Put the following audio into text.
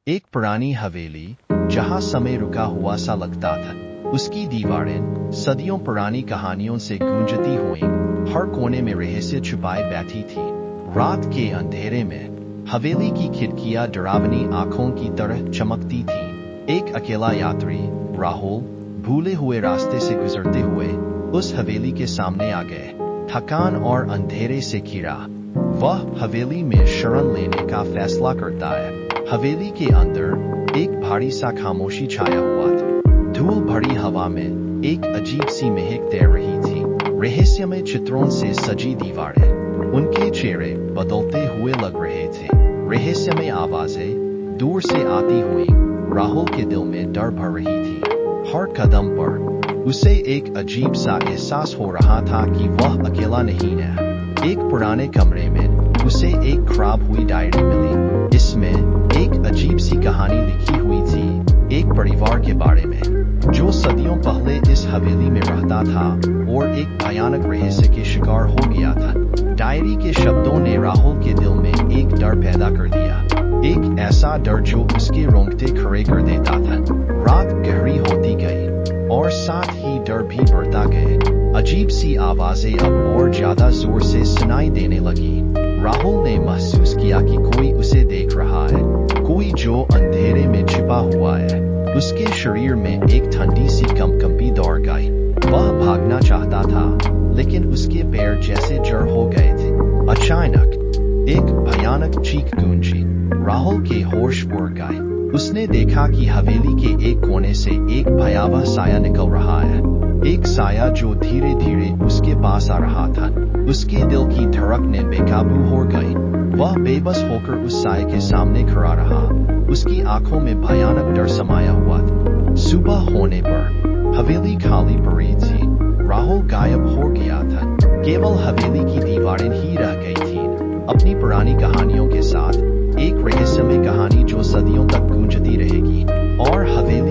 एक पुरानी हवेली जहां समय रुका हुआ सा लगता था। उसकी दीवारें सदियों पुरानी कहानियों से गूंजती हुई हर कोने में रहस्य छुपाए बैठी थी। रात के अंधेरे में हवेली की खिड़कियां डरावनी आंखों की तरह चमकती थीं। एक अकेला यात्री राहुल भूले हुए रास्ते से गुजरते हुए उस हवेली के सामने आ गए। थकान और अंधेरे से घिरा वह हवेली में शरण लेने का फैसला करता है। हवेली के अंदर एक भारी सा खामोशी छाया हुआ था। धूल भरी हवा में एक अजीब सी महक तैर रही थी। रहस्यमय चित्रों से सजी दीवारें, उनके चेहरे बदलते हुए लग रहे थे। रहस्यमय आवाजें दूर से आती हुई राहुल के दिल में डर भर रही थी। हर कदम पर उसे एक अजीब सा एहसास हो रहा था कि वह अकेला नहीं है। एक पुराने कमरे में उसे एक खराब हुई डायरी मिली। इसमें एक अजीब सी कहानी लिखी हुई थी, एक परिवार के बारे में जो सदियों पहले इस हवेली में रहता था और एक भयानक रहस्य के शिकार हो गया था। डायरी के शब्दों ने राहुल के दिल में एक डर पैदा कर दिया, एक ऐसा डर जो उसके रोंगटे खड़े कर देता था। रात गहरी होती गई और साथ ही डर भी बढ़ता गया। अजीब सी आवाजें अब और ज्यादा जोर से सुनाई देने लगी। राहुल ने महसूस किया कि कोई उसे देख रहा है, कोई जो अंधेरे में छिपा हुआ है। उसके शरीर में एक ठंडी सी कंपकंपी दौड़ गई। वह भागना चाहता था, लेकिन उसके पैर जैसे जड़ हो गए थे। अचानक एक भयानक चीख गूंजी। राहुल के होश उड़ गए। उसने देखा कि हवेली के एक कोने से एक भयावह साया निकल रहा है, एक साया जो धीरे धीरे उसके पास आ रहा था। उसके दिल की धड़कनें बेकाबू हो गई। वह बेबस होकर उस साये के सामने खड़ा रहा। उसकी आंखों में भयानक डर समाया हुआ था। सुबह होने पर हवेली खाली पड़ी थी। राहुल गायब हो गया था। केवल हवेली की दीवारें ही रह गई थीं, अपनी पुरानी कहानियों के साथ। एक रहस्यमय कहानी जो सदियों तक गूंजती रहेगी। और हवेली